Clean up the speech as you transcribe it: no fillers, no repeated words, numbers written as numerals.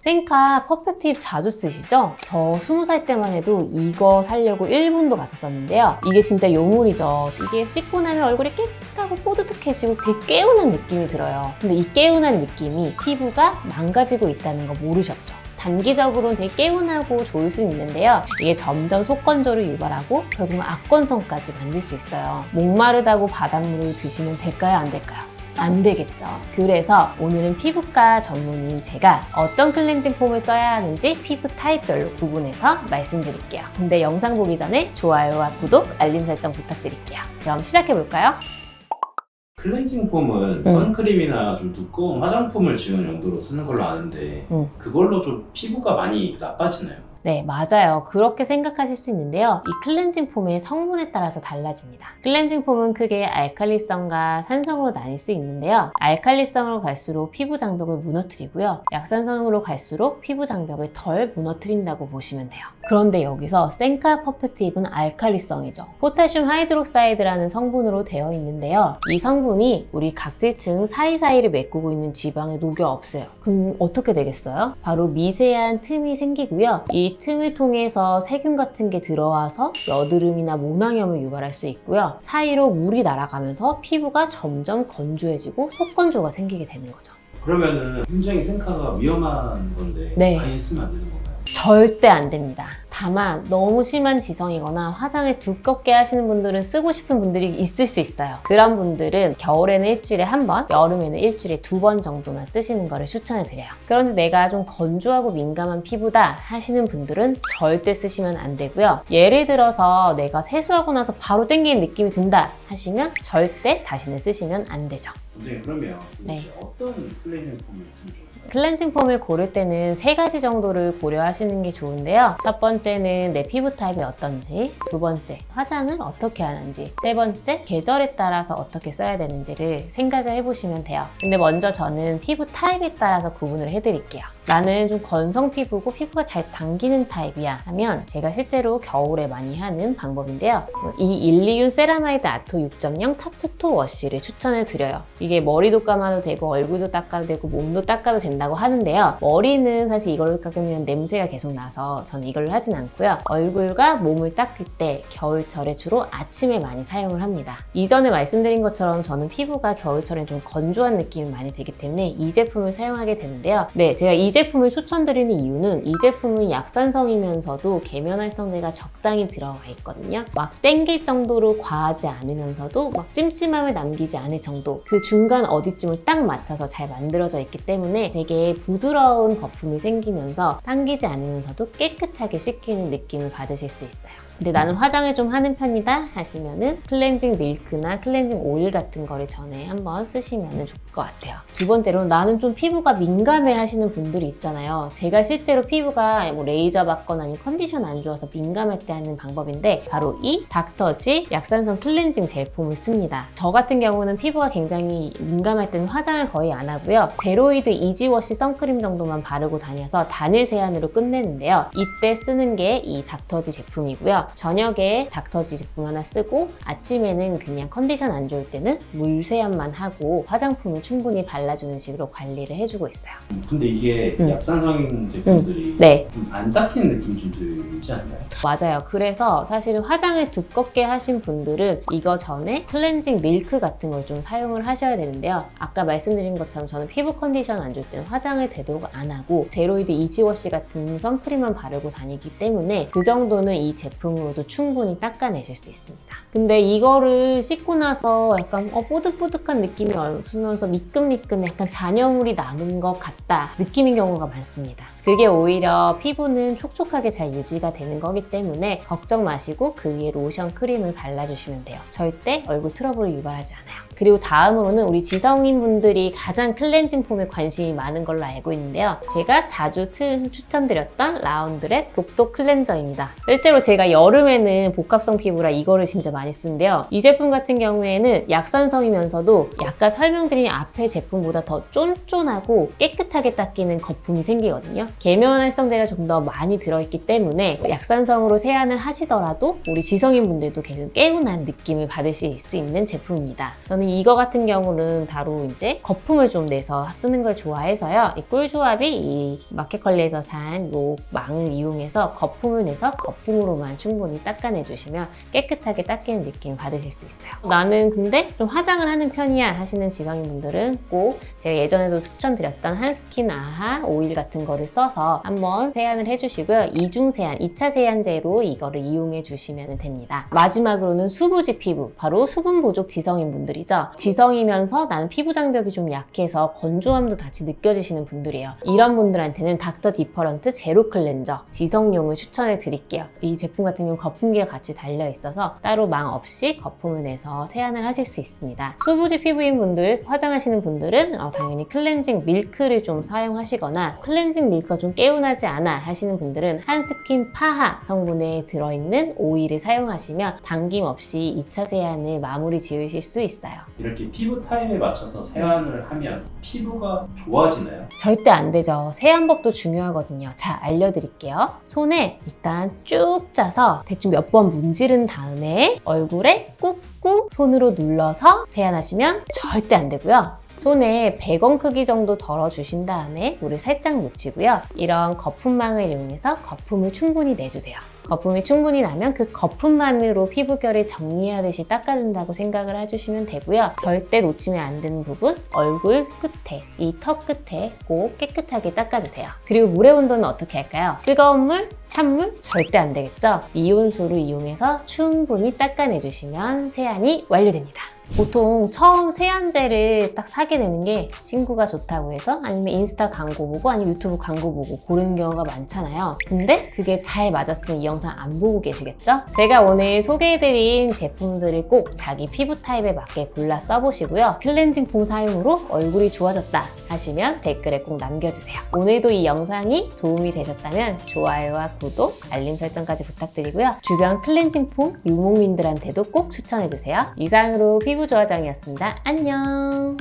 생카 퍼펙트 힙 자주 쓰시죠? 저 20살 때만 해도 이거 사려고 일본도 갔었었는데요. 이게 진짜 요물이죠. 이게 씻고 나면 얼굴이 깨끗하고 뽀드득해지고 되게 개운한 느낌이 들어요. 근데 이 개운한 느낌이 피부가 망가지고 있다는 거 모르셨죠? 단기적으로는 되게 개운하고 좋을 수는 있는데요. 이게 점점 속건조를 유발하고 결국은 악건성까지 만들 수 있어요. 목마르다고 바닷물을 드시면 될까요? 안 될까요? 안 되겠죠. 그래서 오늘은 피부과 전문인 제가 어떤 클렌징 폼을 써야 하는지 피부 타입별로 구분해서 말씀드릴게요. 근데 영상 보기 전에 좋아요와 구독, 알림 설정 부탁드릴게요. 그럼 시작해볼까요? 클렌징 폼은 선크림이나 좀 두꺼운 화장품을 지우는 용도로 쓰는 걸로 아는데 그걸로 좀 피부가 많이 나빠지나요? 네, 맞아요. 그렇게 생각하실 수 있는데요. 이 클렌징 폼의 성분에 따라서 달라집니다. 클렌징 폼은 크게 알칼리성과 산성으로 나뉠 수 있는데요. 알칼리성으로 갈수록 피부 장벽을 무너뜨리고요. 약산성으로 갈수록 피부 장벽을 덜 무너뜨린다고 보시면 돼요. 그런데 여기서 생카 퍼펙트 힙은 알칼리성이죠. 포타슘 하이드록사이드라는 성분으로 되어 있는데요. 이 성분이 우리 각질층 사이사이를 메꾸고 있는 지방을 녹여 없애요. 그럼 어떻게 되겠어요? 바로 미세한 틈이 생기고요. 이 틈을 통해서 세균 같은 게 들어와서 여드름이나 모낭염을 유발할 수 있고요. 사이로 물이 날아가면서 피부가 점점 건조해지고 속건조가 생기게 되는 거죠. 그러면은 굉장히 생카가 위험한 건데 네. 아예 쓰면 안 되는 건가요? 절대 안 됩니다. 다만 너무 심한 지성이거나 화장을 두껍게 하시는 분들은 쓰고 싶은 분들이 있을 수 있어요. 그런 분들은 겨울에는 일주일에 한 번, 여름에는 일주일에 2번 정도만 쓰시는 거를 추천을 드려요. 그런데 내가 좀 건조하고 민감한 피부다 하시는 분들은 절대 쓰시면 안 되고요. 예를 들어서 내가 세수하고 나서 바로 땡기는 느낌이 든다 하시면 절대 다시는 쓰시면 안 되죠. 선생님, 그러면 네. 어떤 클렌징 폼을 쓰면 좋을까요? 클렌징 폼을 고를 때는 3가지 정도를 고려하시는 게 좋은데요. 첫 번째는 내 피부 타입이 어떤지, 두 번째, 화장을 어떻게 하는지, 세 번째, 계절에 따라서 어떻게 써야 되는지를 생각을 해보시면 돼요. 근데 먼저 저는 피부 타입에 따라서 구분을 해드릴게요. 나는 좀 건성 피부고 피부가 잘 당기는 타입이야 하면 제가 실제로 겨울에 많이 하는 방법인데요. 이 일리윤 세라마이드 아토 6.0 탑투토 워시를 추천을 드려요. 이게 머리도 감아도 되고 얼굴도 닦아도 되고 몸도 닦아도 된다고 하는데요. 머리는 사실 이걸로 깎으면 냄새가 계속 나서 저는 이걸로 하진 않고요. 얼굴과 몸을 닦을 때 겨울철에 주로 아침에 많이 사용을 합니다. 이전에 말씀드린 것처럼 저는 피부가 겨울철에 좀 건조한 느낌이 많이 들기 때문에 이 제품을 사용하게 되는데요. 네, 제가 이 제품을 추천드리는 이유는 이 제품은 약산성이면서도 계면 활성제가 적당히 들어가 있거든요. 막 땡길 정도로 과하지 않으면서도 막 찜찜함을 남기지 않을 정도, 그 중간 어디쯤을 딱 맞춰서 잘 만들어져 있기 때문에 되게 부드러운 거품이 생기면서 당기지 않으면서도 깨끗하게 씻기는 느낌을 받으실 수 있어요. 근데 나는 화장을 좀 하는 편이다 하시면은 클렌징 밀크나 클렌징 오일 같은 거를 전에 한번 쓰시면 좋을 것 같아요. 두 번째로 나는 좀 피부가 민감해 하시는 분들이 있잖아요. 제가 실제로 피부가 뭐 레이저 받거나 아니면 컨디션 안 좋아서 민감할 때 하는 방법인데 바로 이 닥터지 약산성 클렌징 제품을 씁니다. 저 같은 경우는 피부가 굉장히 민감할 때는 화장을 거의 안 하고요. 제로이드 이지워시 선크림 정도만 바르고 다녀서 단일 세안으로 끝내는데요. 이때 쓰는 게 이 닥터지 제품이고요. 저녁에 닥터지 제품 하나 쓰고 아침에는 그냥 컨디션 안 좋을 때는 물 세안만 하고 화장품을 충분히 발라주는 식으로 관리를 해주고 있어요. 근데 이게 약산성인 제품들이 네. 좀 안 닦이는 느낌이 좀 들지 않나요? 맞아요. 그래서 사실은 화장을 두껍게 하신 분들은 이거 전에 클렌징 밀크 같은 걸 좀 사용을 하셔야 되는데요. 아까 말씀드린 것처럼 저는 피부 컨디션 안 좋을 때는 화장을 되도록 안 하고 제로이드 이지워시 같은 선크림만 바르고 다니기 때문에 그 정도는 이 제품으로도 충분히 닦아내실 수 있습니다. 근데 이거를 씻고 나서 약간 뽀득뽀득한 느낌이 없으면서 미끈미끈 약간 잔여물이 남은 것 같다 느낌인 경우가 많습니다. 그게 오히려 피부는 촉촉하게 잘 유지가 되는 거기 때문에 걱정 마시고 그 위에 로션 크림을 발라주시면 돼요. 절대 얼굴 트러블을 유발하지 않아요. 그리고 다음으로는 우리 지성인 분들이 가장 클렌징 폼에 관심이 많은 걸로 알고 있는데요. 제가 자주 추천드렸던 라운드렛 독도 클렌저입니다. 실제로 제가 여름에는 복합성 피부라 이거를 진짜 많이 쓰는데요. 이 제품 같은 경우에는 약산성이면서도 약간 설명드린 앞에 제품보다 더 쫀쫀하고 깨끗하게 닦이는 거품이 생기거든요. 계면 활성제가 좀 더 많이 들어있기 때문에 약산성으로 세안을 하시더라도 우리 지성인 분들도 계속 개운한 느낌을 받으실 수 있는 제품입니다. 저는 저는 이거 같은 경우는 바로 이제 거품을 좀 내서 쓰는 걸 좋아해서요. 이 꿀조합이 이 마켓컬리에서 산 요 망을 이용해서 거품을 내서 거품으로만 충분히 닦아내주시면 깨끗하게 닦이는 느낌 받으실 수 있어요. 나는 근데 좀 화장을 하는 편이야 하시는 지성인분들은 꼭 제가 예전에도 추천드렸던 한스킨 아하 오일 같은 거를 써서 한번 세안을 해주시고요. 이중 세안, 2차 세안제로 이거를 이용해 주시면 됩니다. 마지막으로는 수부지 피부, 바로 수분 부족 지성인 분들이죠. 지성이면서 나는 피부 장벽이 좀 약해서 건조함도 같이 느껴지시는 분들이에요. 이런 분들한테는 닥터 디퍼런트 제로 클렌저 지성용을 추천해 드릴게요. 이 제품 같은 경우 거품기가 같이 달려 있어서 따로 망 없이 거품을 내서 세안을 하실 수 있습니다. 수부지 피부인 분들, 화장하시는 분들은 당연히 클렌징 밀크를 좀 사용하시거나 클렌징 밀크가 좀 개운하지 않아 하시는 분들은 한스킨 파하 성분에 들어있는 오일을 사용하시면 당김없이 2차 세안을 마무리 지으실 수 있어요. 이렇게 피부 타입에 맞춰서 세안을 하면 피부가 좋아지나요? 절대 안 되죠. 세안법도 중요하거든요. 자, 알려드릴게요. 손에 일단 쭉 짜서 대충 몇 번 문지른 다음에 얼굴에 꾹꾹 손으로 눌러서 세안하시면 절대 안 되고요. 손에 100원 크기 정도 덜어주신 다음에 물을 살짝 묻히고요. 이런 거품망을 이용해서 거품을 충분히 내주세요. 거품이 충분히 나면 그 거품만으로 피부결을 정리하듯이 닦아준다고 생각을 해주시면 되고요. 절대 놓치면 안 되는 부분, 얼굴 끝에, 이 턱 끝에 꼭 깨끗하게 닦아주세요. 그리고 물의 온도는 어떻게 할까요? 뜨거운 물, 찬물 절대 안 되겠죠? 이온수를 이용해서 충분히 닦아내주시면 세안이 완료됩니다. 보통 처음 세안제를 딱 사게 되는 게 친구가 좋다고 해서 아니면 인스타 광고 보고 아니면 유튜브 광고 보고 고르는 경우가 많잖아요. 근데 그게 잘 맞았으면 이 영상 안 보고 계시겠죠? 제가 오늘 소개해드린 제품들을 꼭 자기 피부 타입에 맞게 골라 써보시고요. 클렌징 폼 사용으로 얼굴이 좋아졌다 하시면 댓글에 꼭 남겨주세요. 오늘도 이 영상이 도움이 되셨다면 좋아요와 구독, 알림 설정까지 부탁드리고요. 주변 클렌징 폼 유목민들한테도 꼭 추천해주세요. 이상으로 피부 조화장이었습니다. 안녕!